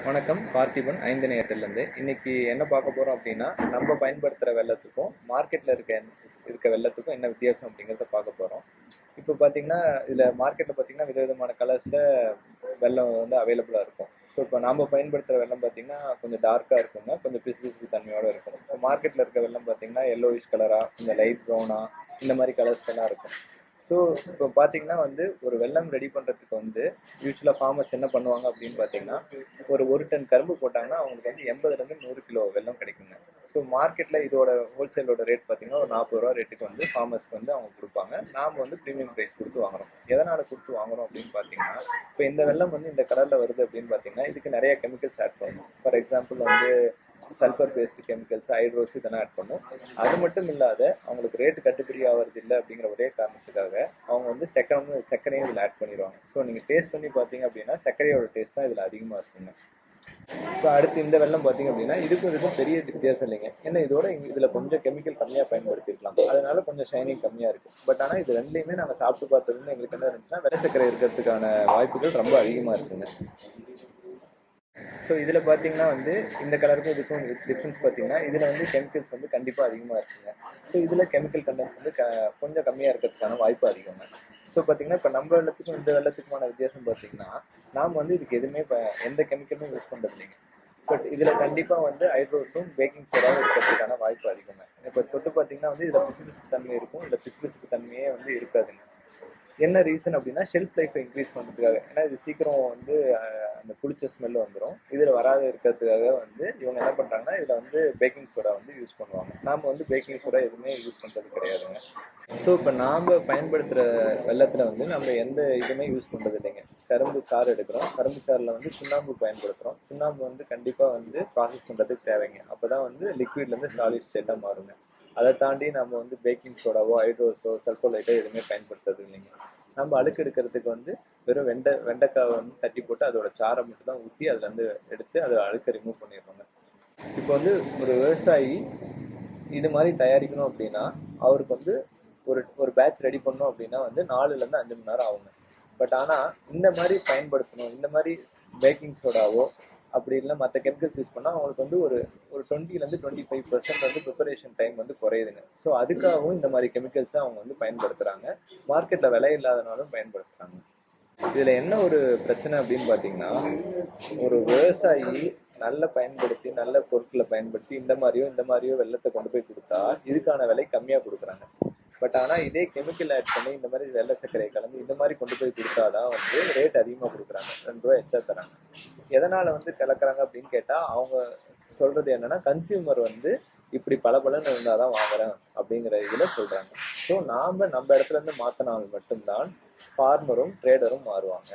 வணக்கம். பார்த்திபன் 5 நேயத்திலிருந்து. இன்னைக்கு என்ன பார்க்க போறோம் அப்படின்னா, நம்ம பயன்படுத்துற வெல்லத்துக்கும், மார்க்கெட்ல இருக்க வெல்லத்துக்கும் என்ன வித்தியாசம் அப்படிங்கிறத பார்க்க போறோம். இப்போ பார்த்தீங்கன்னா, இதுல மார்க்கெட்ல பார்த்தீங்கன்னா, விதவிதமான கலர்ஸ்ல வெல்லம் வந்து அவைலபிளா இருக்கும். ஸோ, இப்போ நாம பயன்படுத்துற வெல்லம் பார்த்தீங்கன்னா, கொஞ்சம் டார்க்கா இருக்குங்க. கொஞ்சம் பிசுபிசுப்பு தன்மையோட இருக்கும். இப்போ மார்க்கெட்ல இருக்க வெல்லம் பார்த்தீங்கன்னா, எல்லோயிஷ் கலரா, கொஞ்சம் லைட் ப்ரௌனா இந்த மாதிரி கலர்ஸ்லாம் இருக்கும். ஸோ இப்போ பார்த்தீங்கன்னா வந்து ஒரு வெல்லம் ரெடி பண்ணுறதுக்கு வந்து யூஸ்வலாக ஃபார்மர்ஸ் என்ன பண்ணுவாங்க அப்படின்னு பார்த்தீங்கன்னா, ஒரு டன் கரும்பு போட்டாங்கன்னா அவங்களுக்கு வந்து 80லேருந்து 100 கிலோ வெல்லம் கிடைக்குங்க. ஸோ மார்க்கெட்டில் இதோட ஹோல்சேலோட ரேட் பார்த்தீங்கன்னா ஒரு 40 ரூபா ரேட்டுக்கு வந்து ஃபார்மர்ஸ்க்கு வந்து அவங்க கொடுப்பாங்க. நாம் வந்து ப்ரீமியம் ப்ரைஸ் கொடுத்து வாங்குறோம். எதனால் கொடுத்து வாங்குறோம் அப்படின்னு பார்த்தீங்கன்னா, இப்போ இந்த வெல்லம் வந்து இந்த கலரில் வருது அப்படின்னு பார்த்தீங்கன்னா இதுக்கு நிறைய கெமிக்கல்ஸ் ஆட் பண்ணும். ஃபார் எக்ஸாம்பிள் வந்து சல்ஃபர் பேஸ்டு கெமிக்கல்ஸ், ஹைட்ரோஸ் இதெல்லாம் ஆட் பண்ணும். அது மட்டும் இல்லாத அவங்களுக்கு ரேட்டு கட்டுப்படி ஆகிறது இல்லை அப்படிங்கிற ஒரே காரணத்துக்காக அவங்க வந்து சர்க்கரையும் இதில் ஆட் பண்ணிடுவாங்க. ஸோ நீங்கள் டேஸ்ட் பண்ணி பார்த்தீங்க அப்படின்னா சர்க்கரையோட டேஸ்ட் தான் இதில் அதிகமாக இருக்குங்க. இப்போ அடுத்து இந்த வெல்லம் பார்த்தீங்க அப்படின்னா இதுக்கும் பெரிய வித்தியாசம் இல்லைங்க. ஏன்னா இதில் கொஞ்சம் கெமிக்கல் கம்மியாக பயன்படுத்திருக்கலாம், அதனால கொஞ்சம் ஷைனிங் கம்மியாக இருக்குது. பட் ஆனால் இது ரெண்டுலையுமே நாங்கள் சாப்பிட்டு பார்த்ததுன்னு எங்களுக்கு என்ன இருந்துச்சுன்னா வெள்ளை சர்க்கரை இருக்கிறதுக்கான வாய்ப்புகள் ரொம்ப அதிகமாக இருக்குங்க. ஸோ இதில் பார்த்தீங்கன்னா வந்து இந்த கலருக்கும் இதுக்கும் டிஃப்ரென்ஸ் பார்த்தீங்கன்னா இதில் வந்து கெமிக்கல்ஸ் வந்து கண்டிப்பாக அதிகமாக இருக்குங்க. ஸோ இதில் கெமிக்கல் கண்டென்ட்ஸ் வந்து கொஞ்சம் கம்மியாக இருக்கிறதுக்கான வாய்ப்பு அதிகங்க. ஸோ பார்த்தீங்கன்னா இப்போ நம்ம வெள்ளத்துக்கும் இந்த வெள்ளத்துக்குமான வித்தியாசம் பார்த்தீங்கன்னா நாம் வந்து இதுக்கு எதுவுமே எந்த கெமிக்கலுமே யூஸ் பண்ணுறது இல்லைங்க. பட் இதில் கண்டிப்பாக வந்து ஹைட்ரோஸும் பேக்கிங் சோடாவும் இருக்கிறதுக்கான வாய்ப்பு அதிகங்க. இப்போ தொட்டு பார்த்தீங்கன்னா வந்து இதில் பிசுபிசுப்பு தன்மை இருக்கும், இல்லை பிசுபிசுப்பு தன்மையே வந்து இருக்காதுங்க. என்ன ரீசன் அப்படின்னா ஷெல்ஃப் லைஃப்பை இன்க்ரீஸ் பண்ணுறதுக்காக. ஏன்னா இது சீக்கிரம் வந்து அந்த புளிச்ச ஸ்மெல் வந்துடும். இதில் வராது இருக்கிறதுக்காக வந்து இவங்க என்ன பண்ணுறாங்கன்னா இதில் வந்து பேக்கிங் சோடா வந்து யூஸ் பண்ணுவாங்க. நாம் வந்து பேக்கிங் சோடா எதுவுமே யூஸ் பண்ணுறது கிடையாதுங்க. ஸோ இப்போ நாம் பயன்படுத்துகிற வெள்ளத்தில் வந்து நம்ம எந்த இதுவுமே யூஸ் பண்ணுறது இல்லைங்க. கரும்பு சாறு எடுக்கிறோம், கரும்பு சாறில் வந்து சுண்ணாம்பு பயன்படுத்துகிறோம். சுண்ணாம்பு வந்து கண்டிப்பாக வந்து ப்ராசஸ் பண்ணுறதுக்கு தேவைங்க. அப்போ தான் வந்து லிக்விட்லேருந்து சாலிட் ஸ்டேட்டாக மாறுங்க. அதை தாண்டி நம்ம வந்து பேக்கிங் சோடாவோ ஹைட்ரோஸோ சல்ஃபோலைட்டோ எதுவுமே பயன்படுத்துறது இல்லைங்க. நம்ம அழுக்கு எடுக்கிறதுக்கு வந்து வெறும் வெண்டைக்காவை வந்து தட்டி போட்டு அதோட சாரை மட்டும் தான் ஊற்றி அதுலேருந்து எடுத்து அதை அழுக்க ரிமூவ் பண்ணிடுவாங்க. இப்போ வந்து ஒரு விவசாயி இது மாதிரி தயாரிக்கணும் அப்படின்னா அவருக்கு வந்து ஒரு பேட்ச் ரெடி பண்ணணும் அப்படின்னா வந்து 4லேருந்து 5 மணி நேரம் ஆகுங்க. பட் ஆனால் இந்த மாதிரி பயன்படுத்தணும், இந்த மாதிரி பேக்கிங் சோடாவோ அப்படி இல்லை மற்ற கெமிக்கல்ஸ் யூஸ் பண்ணால் அவங்களுக்கு வந்து ஒரு 20லேருந்து 25% வந்து ப்ரிப்பரேஷன் டைம் வந்து குறையுதுங்க. ஸோ அதுக்காகவும் இந்த மாதிரி கெமிக்கல்ஸை அவங்க வந்து பயன்படுத்துகிறாங்க. மார்க்கெட்டில் விலை இல்லாதனாலும் பயன்படுத்துகிறாங்க. இதில் என்ன ஒரு பிரச்சனை அப்படின்னு பார்த்தீங்கன்னா, ஒரு விவசாயி நல்ல பொருட்களை பயன்படுத்தி இந்த மாதிரியோ வெள்ளத்தை கொண்டு போய் கொடுத்தா இதுக்கான விலை கம்மியாக கொடுக்குறாங்க. பட் ஆனால் இதே கெமிக்கல் ஆட் பண்ணி இந்த மாதிரி வெள்ளை சர்க்கரையை கலந்து இந்த மாதிரி கொண்டு போய் கொடுத்தாதான் வந்து ரேட் அதிகமாக கொடுக்குறாங்க, 2 ரூபா எச்சா தராங்க. எதனால் வந்து கலக்குறாங்க அப்படின்னு கேட்டால் அவங்க சொல்கிறது என்னென்னா கன்சியூமர் வந்து இப்படி பலன்னு இருந்தால் தான் வாங்குறேன் அப்படிங்கிற இதில் சொல்கிறாங்க. ஸோ நம்ம இடத்துல இருந்து மாற்றினால் மட்டும்தான் ஃபார்மரும் ட்ரேடரும் மாறுவாங்க.